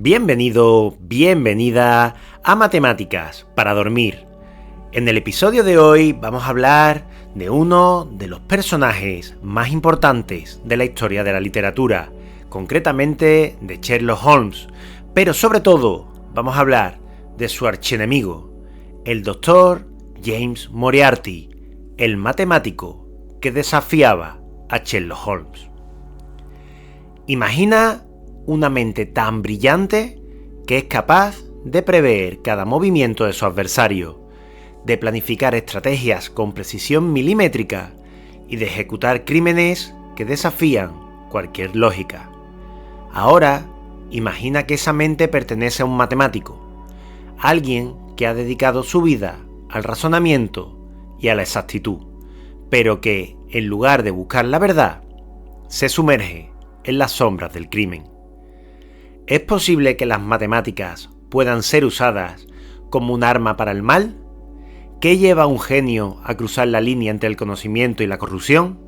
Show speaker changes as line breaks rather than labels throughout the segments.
Bienvenido, bienvenida a Matemáticas para Dormir. En el episodio de hoy vamos a hablar de uno de los personajes más importantes de la historia de la literatura, concretamente de Sherlock Holmes, pero sobre todo vamos a hablar de su archienemigo, el Dr. James Moriarty, el matemático que desafiaba a Sherlock Holmes. Imagina una mente tan brillante que es capaz de prever cada movimiento de su adversario, de planificar estrategias con precisión milimétrica y de ejecutar crímenes que desafían cualquier lógica. Ahora, imagina que esa mente pertenece a un matemático, alguien que ha dedicado su vida al razonamiento y a la exactitud, pero que, en lugar de buscar la verdad, se sumerge en las sombras del crimen. ¿Es posible que las matemáticas puedan ser usadas como un arma para el mal? ¿Qué lleva a un genio a cruzar la línea entre el conocimiento y la corrupción?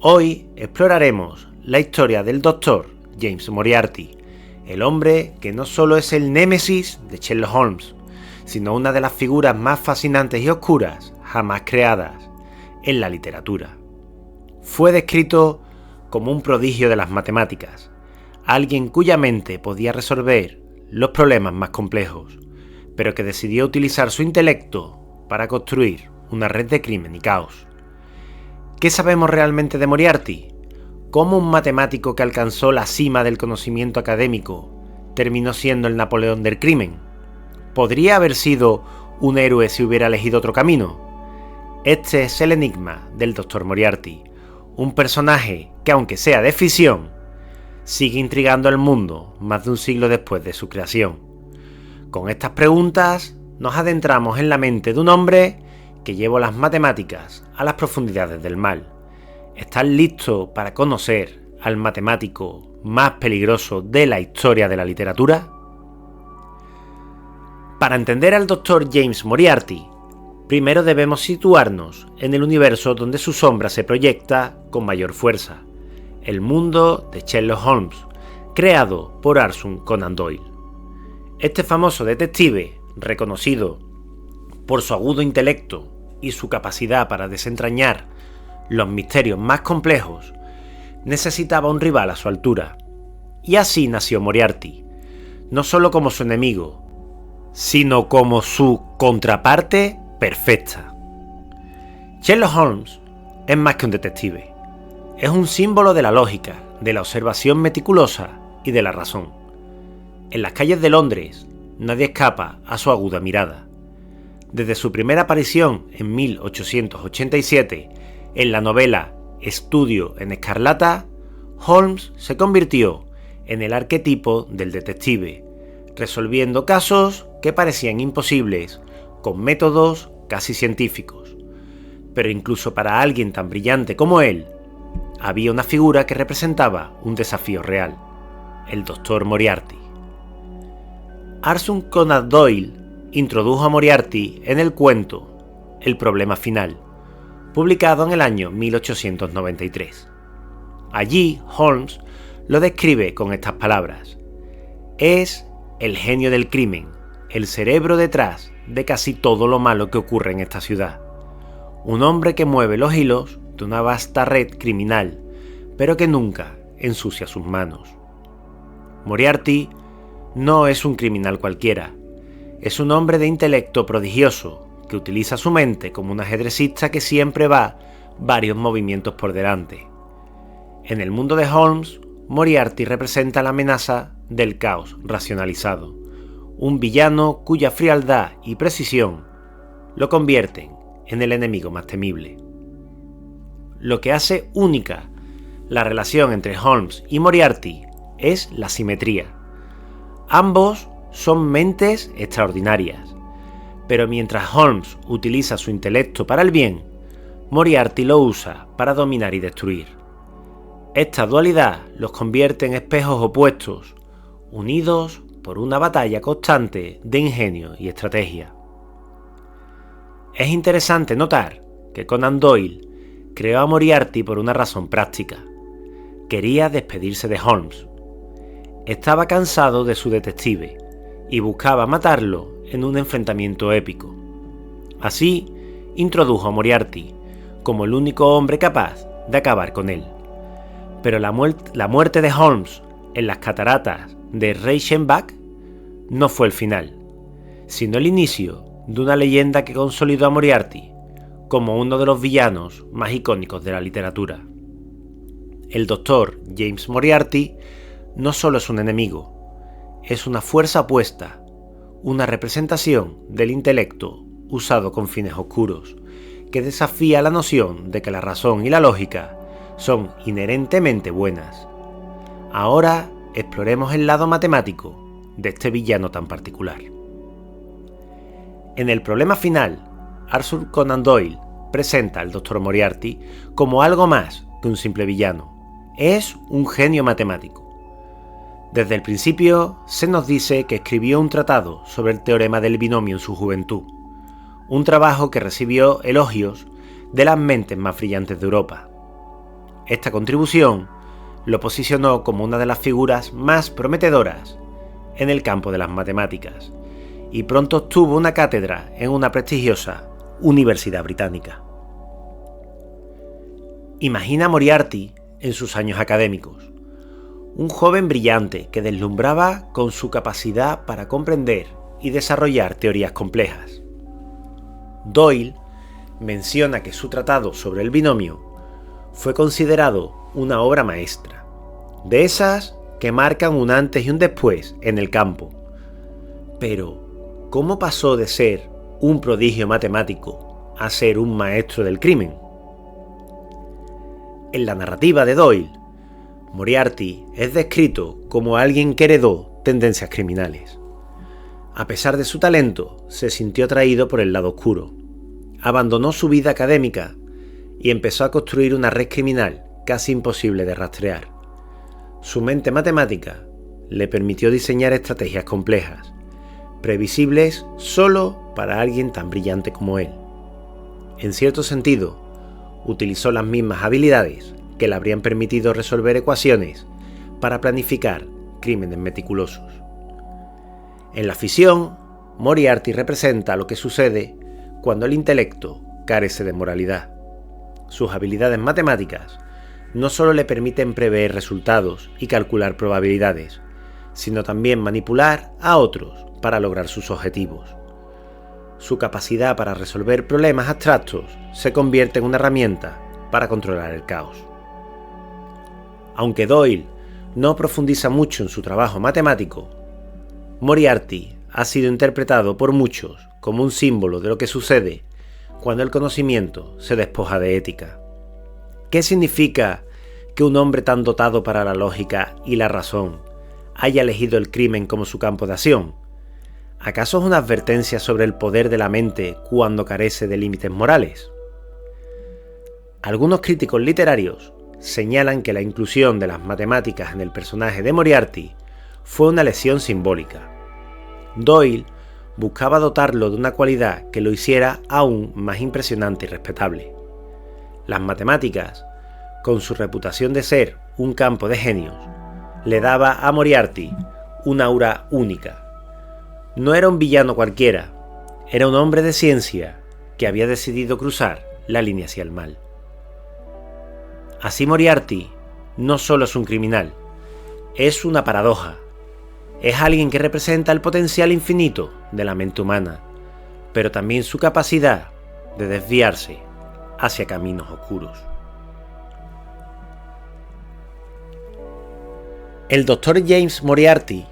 Hoy exploraremos la historia del Dr. James Moriarty, el hombre que no solo es el némesis de Sherlock Holmes, sino una de las figuras más fascinantes y oscuras jamás creadas en la literatura. Fue descrito como un prodigio de las matemáticas, alguien cuya mente podía resolver los problemas más complejos, pero que decidió utilizar su intelecto para construir una red de crimen y caos. ¿Qué sabemos realmente de Moriarty? ¿Cómo un matemático que alcanzó la cima del conocimiento académico terminó siendo el Napoleón del crimen? ¿Podría haber sido un héroe si hubiera elegido otro camino? Este es el enigma del Dr. Moriarty, un personaje que, aunque sea de ficción, sigue intrigando al mundo más de un siglo después de su creación. Con estas preguntas nos adentramos en la mente de un hombre que llevó las matemáticas a las profundidades del mal. ¿Estás listo para conocer al matemático más peligroso de la historia de la literatura? Para entender al Dr. James Moriarty, primero debemos situarnos en el universo donde su sombra se proyecta con mayor fuerza: el mundo de Sherlock Holmes, creado por Arthur Conan Doyle. Este famoso detective, reconocido por su agudo intelecto y su capacidad para desentrañar los misterios más complejos, necesitaba un rival a su altura. Y así nació Moriarty, no solo como su enemigo, sino como su contraparte perfecta. Sherlock Holmes es más que un detective. Es un símbolo de la lógica, de la observación meticulosa y de la razón. En las calles de Londres, nadie escapa a su aguda mirada. Desde su primera aparición en 1887, en la novela Estudio en Escarlata, Holmes se convirtió en el arquetipo del detective, resolviendo casos que parecían imposibles con métodos casi científicos. Pero incluso para alguien tan brillante como él, había una figura que representaba un desafío real: el Dr. Moriarty. Arthur Conan Doyle introdujo a Moriarty en el cuento El problema final, publicado en el año 1893. Allí, Holmes lo describe con estas palabras: es el genio del crimen, el cerebro detrás de casi todo lo malo que ocurre en esta ciudad. Un hombre que mueve los hilos de una vasta red criminal, pero que nunca ensucia sus manos. Moriarty no es un criminal cualquiera, es un hombre de intelecto prodigioso que utiliza su mente como un ajedrecista que siempre va varios movimientos por delante. En el mundo de Holmes, Moriarty representa la amenaza del caos racionalizado, un villano cuya frialdad y precisión lo convierten en el enemigo más temible. Lo que hace única la relación entre Holmes y Moriarty es la simetría. Ambos son mentes extraordinarias, pero mientras Holmes utiliza su intelecto para el bien, Moriarty lo usa para dominar y destruir. Esta dualidad los convierte en espejos opuestos, unidos por una batalla constante de ingenio y estrategia. Es interesante notar que Conan Doyle creó a Moriarty por una razón práctica: quería despedirse de Holmes. estaba cansado de su detective y buscaba matarlo en un enfrentamiento épico. Así, introdujo a Moriarty como el único hombre capaz de acabar con él. Pero la muerte de Holmes en las cataratas de Reichenbach no fue el final, sino el inicio de una leyenda que consolidó a Moriarty como uno de los villanos más icónicos de la literatura. El Dr. James Moriarty no solo es un enemigo, es una fuerza opuesta, una representación del intelecto usado con fines oscuros, que desafía la noción de que la razón y la lógica son inherentemente buenas. Ahora exploremos el lado matemático de este villano tan particular. En el problema final, Arthur Conan Doyle presenta al Dr. Moriarty como algo más que un simple villano. Es un genio matemático. Desde el principio se nos dice que escribió un tratado sobre el teorema del binomio en su juventud, un trabajo que recibió elogios de las mentes más brillantes de Europa. Esta contribución lo posicionó como una de las figuras más prometedoras en el campo de las matemáticas, y pronto obtuvo una cátedra en una prestigiosa universidad británica. Imagina a Moriarty en sus años académicos, un joven brillante que deslumbraba con su capacidad para comprender y desarrollar teorías complejas. Doyle menciona que su tratado sobre el binomio fue considerado una obra maestra, de esas que marcan un antes y un después en el campo. Pero, ¿cómo pasó de ser un prodigio matemático a ser un maestro del crimen? En la narrativa de Doyle, Moriarty es descrito como alguien que heredó tendencias criminales. A pesar de su talento, se sintió atraído por el lado oscuro. Abandonó su vida académica y empezó a construir una red criminal casi imposible de rastrear. Su mente matemática le permitió diseñar estrategias complejas, previsibles solo para alguien tan brillante como él. En cierto sentido, utilizó las mismas habilidades que le habrían permitido resolver ecuaciones para planificar crímenes meticulosos. En la ficción, Moriarty representa lo que sucede cuando el intelecto carece de moralidad. Sus habilidades matemáticas no solo le permiten prever resultados y calcular probabilidades, sino también manipular a otros para lograr sus objetivos. Su capacidad para resolver problemas abstractos se convierte en una herramienta para controlar el caos. Aunque Doyle no profundiza mucho en su trabajo matemático, Moriarty ha sido interpretado por muchos como un símbolo de lo que sucede cuando el conocimiento se despoja de ética. ¿Qué significa que un hombre tan dotado para la lógica y la razón haya elegido el crimen como su campo de acción? ¿Acaso es una advertencia sobre el poder de la mente cuando carece de límites morales? Algunos críticos literarios señalan que la inclusión de las matemáticas en el personaje de Moriarty fue una lesión simbólica. Doyle buscaba dotarlo de una cualidad que lo hiciera aún más impresionante y respetable. Las matemáticas, con su reputación de ser un campo de genios, le daba a Moriarty una aura única. No era un villano cualquiera, era un hombre de ciencia que había decidido cruzar la línea hacia el mal. Así Moriarty no solo es un criminal, es una paradoja. Es alguien que representa el potencial infinito de la mente humana, pero también su capacidad de desviarse hacia caminos oscuros. El Dr. James Moriarty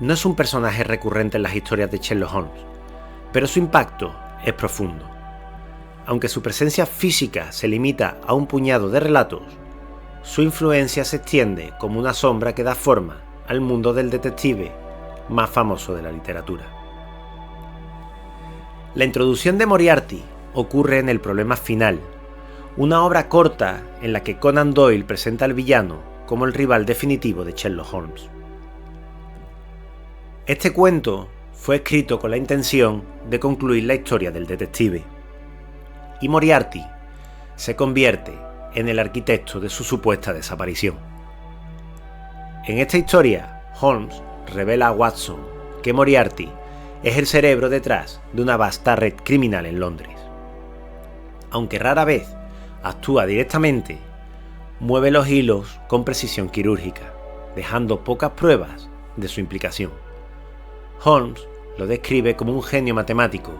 no es un personaje recurrente en las historias de Sherlock Holmes, pero su impacto es profundo. Aunque su presencia física se limita a un puñado de relatos, su influencia se extiende como una sombra que da forma al mundo del detective más famoso de la literatura. La introducción de Moriarty ocurre en El problema final, una obra corta en la que Conan Doyle presenta al villano como el rival definitivo de Sherlock Holmes. Este cuento fue escrito con la intención de concluir la historia del detective, y Moriarty se convierte en el arquitecto de su supuesta desaparición. En esta historia, Holmes revela a Watson que Moriarty es el cerebro detrás de una vasta red criminal en Londres. Aunque rara vez actúa directamente, mueve los hilos con precisión quirúrgica, dejando pocas pruebas de su implicación. Holmes lo describe como un genio matemático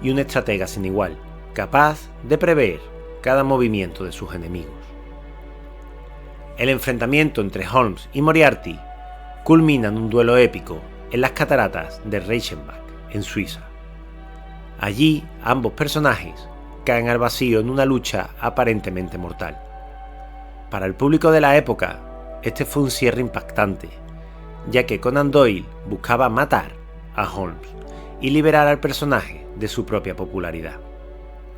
y un estratega sin igual, capaz de prever cada movimiento de sus enemigos. El enfrentamiento entre Holmes y Moriarty culmina en un duelo épico en las cataratas de Reichenbach, en Suiza. Allí, ambos personajes caen al vacío en una lucha aparentemente mortal. Para el público de la época, este fue un cierre impactante, ya que Conan Doyle buscaba matar a Holmes y liberar al personaje de su propia popularidad.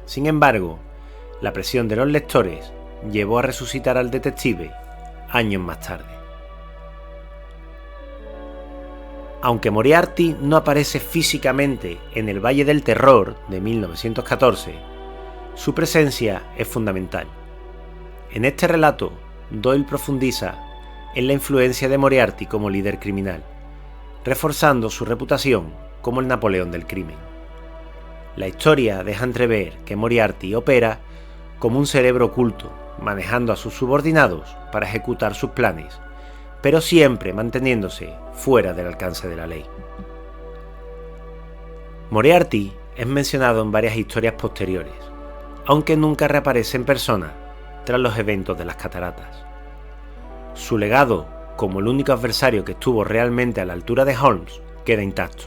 Sin embargo, la presión de los lectores llevó a resucitar al detective años más tarde. Aunque Moriarty no aparece físicamente en El Valle del Terror de 1914, su presencia es fundamental. En este relato, Doyle profundiza en la influencia de Moriarty como líder criminal, reforzando su reputación como el Napoleón del crimen. La historia deja entrever que Moriarty opera como un cerebro oculto, manejando a sus subordinados para ejecutar sus planes, pero siempre manteniéndose fuera del alcance de la ley. Moriarty es mencionado en varias historias posteriores, aunque nunca reaparece en persona tras los eventos de las cataratas. Su legado, como el único adversario que estuvo realmente a la altura de Holmes, queda intacto,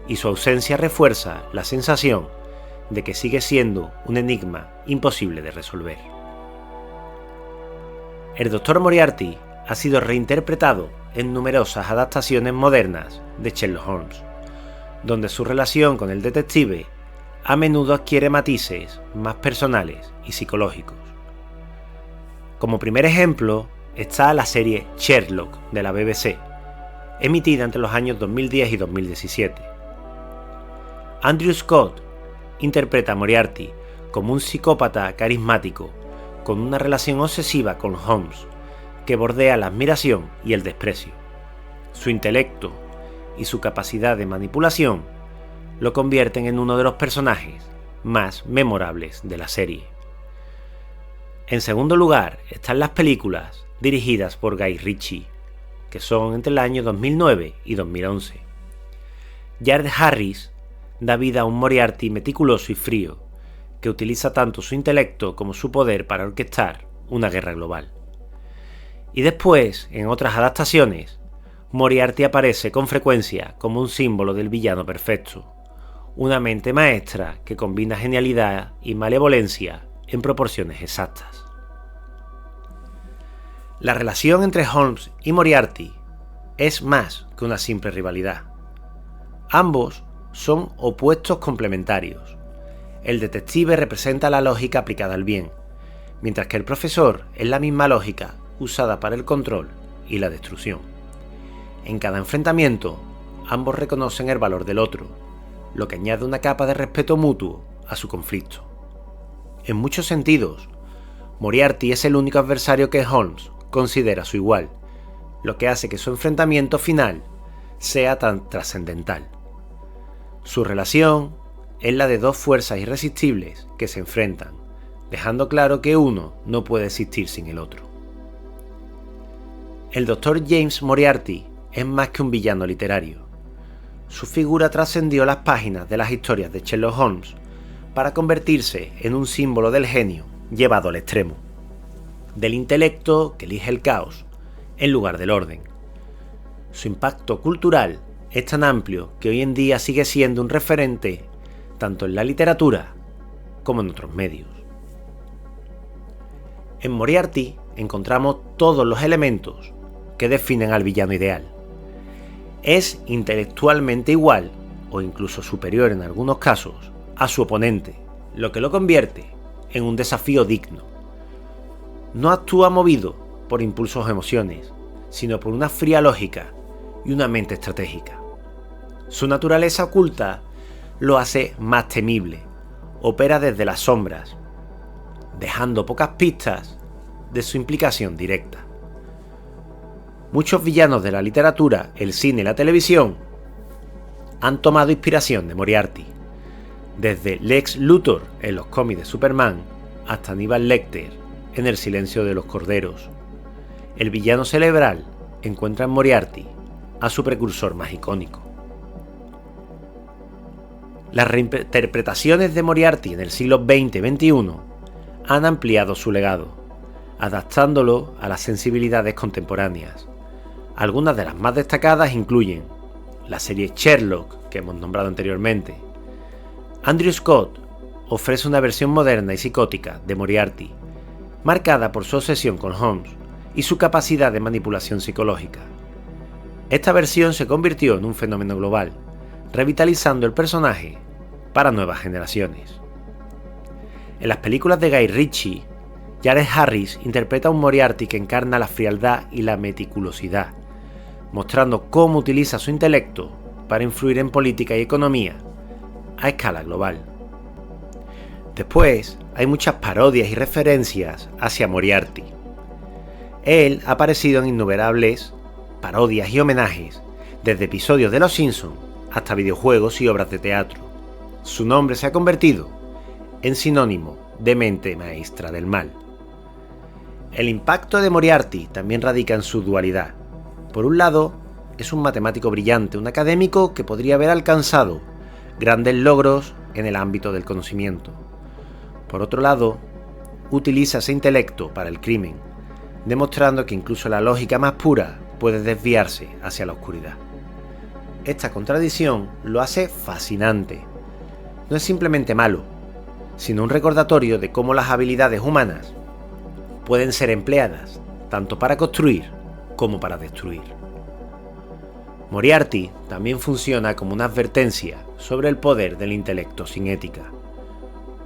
y su ausencia refuerza la sensación de que sigue siendo un enigma imposible de resolver. El Dr. Moriarty ha sido reinterpretado en numerosas adaptaciones modernas de Sherlock Holmes, donde su relación con el detective a menudo adquiere matices más personales y psicológicos. Como primer ejemplo está la serie Sherlock de la BBC, emitida entre los años 2010 y 2017. Andrew Scott interpreta a Moriarty como un psicópata carismático con una relación obsesiva con Holmes que bordea la admiración y el desprecio. Su intelecto y su capacidad de manipulación lo convierten en uno de los personajes más memorables de la serie. En segundo lugar están las películas dirigidas por Guy Ritchie, que son entre el año 2009 y 2011. Jared Harris da vida a un Moriarty meticuloso y frío, que utiliza tanto su intelecto como su poder para orquestar una guerra global. Y después, en otras adaptaciones, Moriarty aparece con frecuencia como un símbolo del villano perfecto, una mente maestra que combina genialidad y malevolencia en proporciones exactas. La relación entre Holmes y Moriarty es más que una simple rivalidad. Ambos son opuestos complementarios. El detective representa la lógica aplicada al bien, mientras que el profesor es la misma lógica usada para el control y la destrucción. En cada enfrentamiento, ambos reconocen el valor del otro, lo que añade una capa de respeto mutuo a su conflicto. En muchos sentidos, Moriarty es el único adversario que Holmes considera su igual, lo que hace que su enfrentamiento final sea tan trascendental. Su relación es la de dos fuerzas irresistibles que se enfrentan, dejando claro que uno no puede existir sin el otro. El Dr. James Moriarty es más que un villano literario. Su figura trascendió las páginas de las historias de Sherlock Holmes para convertirse en un símbolo del genio llevado al extremo, del intelecto que elige el caos en lugar del orden. Su impacto cultural es tan amplio que hoy en día sigue siendo un referente tanto en la literatura como en otros medios. En Moriarty encontramos todos los elementos que definen al villano ideal. Es intelectualmente igual, o incluso superior en algunos casos, a su oponente, lo que lo convierte en un desafío digno. No actúa movido por impulsos o emociones, sino por una fría lógica y una mente estratégica. Su naturaleza oculta lo hace más temible, opera desde las sombras, dejando pocas pistas de su implicación directa. Muchos villanos de la literatura, el cine y la televisión han tomado inspiración de Moriarty, desde Lex Luthor en los cómics de Superman hasta Aníbal Lecter en El silencio de los corderos. El villano cerebral encuentra en Moriarty a su precursor más icónico. Las reinterpretaciones de Moriarty en el siglo XX y XXI han ampliado su legado, adaptándolo a las sensibilidades contemporáneas. Algunas de las más destacadas incluyen la serie Sherlock, que hemos nombrado anteriormente. Andrew Scott ofrece una versión moderna y psicótica de Moriarty, marcada por su obsesión con Holmes y su capacidad de manipulación psicológica. Esta versión se convirtió en un fenómeno global, revitalizando el personaje para nuevas generaciones. En las películas de Guy Ritchie, Jared Harris interpreta a un Moriarty que encarna la frialdad y la meticulosidad, mostrando cómo utiliza su intelecto para influir en política y economía a escala global. Después, hay muchas parodias y referencias hacia Moriarty. Él ha aparecido en innumerables parodias y homenajes, desde episodios de Los Simpsons hasta videojuegos y obras de teatro. Su nombre se ha convertido en sinónimo de mente maestra del mal. El impacto de Moriarty también radica en su dualidad. Por un lado, es un matemático brillante, un académico que podría haber alcanzado grandes logros en el ámbito del conocimiento. Por otro lado, utiliza ese intelecto para el crimen, demostrando que incluso la lógica más pura puede desviarse hacia la oscuridad. Esta contradicción lo hace fascinante. No es simplemente malo, sino un recordatorio de cómo las habilidades humanas pueden ser empleadas tanto para construir como para destruir. Moriarty también funciona como una advertencia sobre el poder del intelecto sin ética.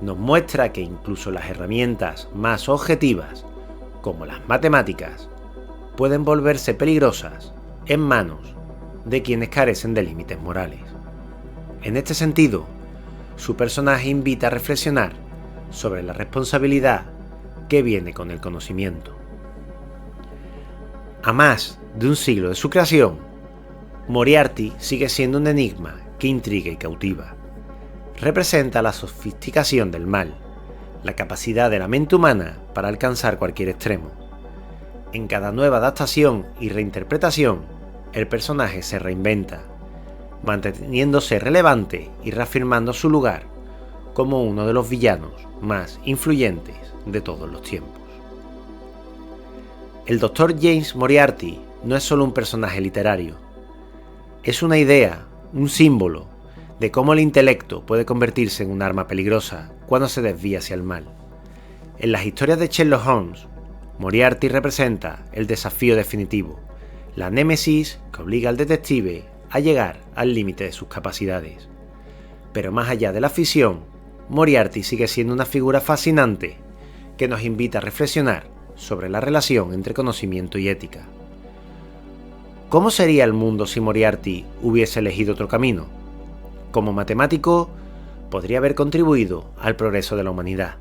Nos muestra que incluso las herramientas más objetivas, como las matemáticas, pueden volverse peligrosas en manos de quienes carecen de límites morales. En este sentido, su personaje invita a reflexionar sobre la responsabilidad que viene con el conocimiento. A más de un siglo de su creación, Moriarty sigue siendo un enigma que intriga y cautiva. Representa la sofisticación del mal, la capacidad de la mente humana para alcanzar cualquier extremo. En cada nueva adaptación y reinterpretación, el personaje se reinventa, manteniéndose relevante y reafirmando su lugar como uno de los villanos más influyentes de todos los tiempos. El Dr. James Moriarty no es solo un personaje literario, es una idea, un símbolo de cómo el intelecto puede convertirse en un arma peligrosa cuando se desvía hacia el mal. En las historias de Sherlock Holmes, Moriarty representa el desafío definitivo, la némesis que obliga al detective a llegar al límite de sus capacidades. Pero más allá de la ficción, Moriarty sigue siendo una figura fascinante que nos invita a reflexionar sobre la relación entre conocimiento y ética. ¿Cómo sería el mundo si Moriarty hubiese elegido otro camino? Como matemático, podría haber contribuido al progreso de la humanidad,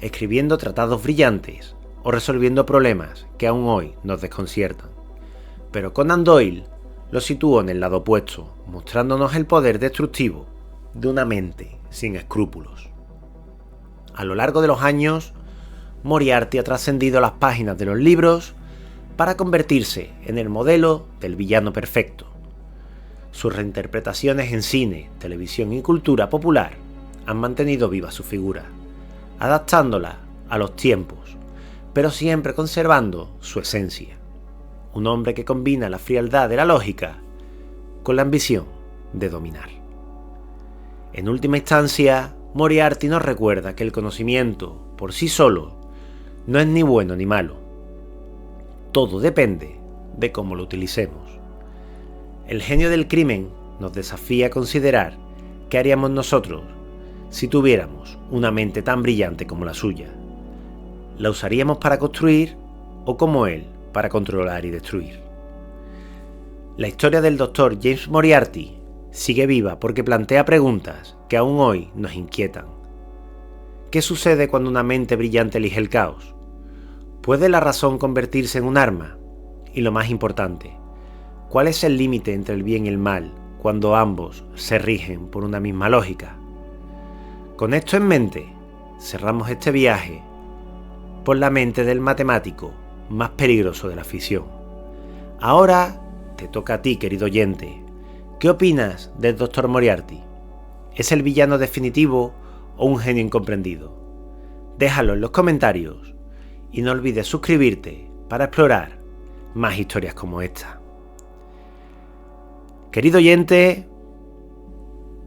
escribiendo tratados brillantes o resolviendo problemas que aún hoy nos desconciertan. Pero Conan Doyle lo situó en el lado opuesto, mostrándonos el poder destructivo de una mente sin escrúpulos. A lo largo de los años, Moriarty ha trascendido las páginas de los libros para convertirse en el modelo del villano perfecto. Sus reinterpretaciones en cine, televisión y cultura popular han mantenido viva su figura, adaptándola a los tiempos, pero siempre conservando su esencia. Un hombre que combina la frialdad de la lógica con la ambición de dominar. En última instancia, Moriarty nos recuerda que el conocimiento, por sí solo, no es ni bueno ni malo. Todo depende de cómo lo utilicemos. El genio del crimen nos desafía a considerar qué haríamos nosotros si tuviéramos una mente tan brillante como la suya. ¿La usaríamos para construir o como él para controlar y destruir? La historia del Dr. James Moriarty sigue viva porque plantea preguntas que aún hoy nos inquietan. ¿Qué sucede cuando una mente brillante elige el caos? ¿Puede la razón convertirse en un arma? Y lo más importante, ¿cuál es el límite entre el bien y el mal cuando ambos se rigen por una misma lógica? Con esto en mente, cerramos este viaje por la mente del matemático más peligroso de la ficción. Ahora te toca a ti, querido oyente. ¿Qué opinas del Dr. Moriarty? ¿Es el villano definitivo o un genio incomprendido? Déjalo en los comentarios y no olvides suscribirte para explorar más historias como esta. Querido oyente,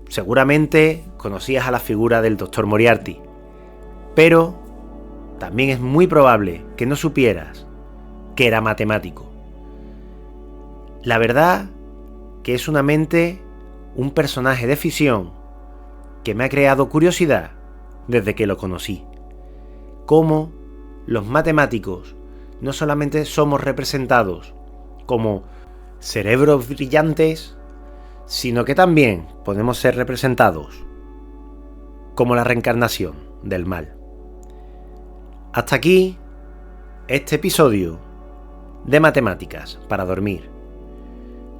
seguramente conocías a la figura del Dr. Moriarty, pero también es muy probable que no supieras que era matemático. La verdad que es una mente, un personaje de ficción que me ha creado curiosidad desde que lo conocí. Cómo los matemáticos no solamente somos representados como cerebros brillantes, sino que también podemos ser representados como la reencarnación del mal. Hasta aquí este episodio de Matemáticas para Dormir.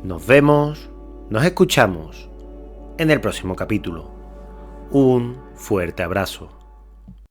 Nos vemos, nos escuchamos en el próximo capítulo. Un fuerte abrazo.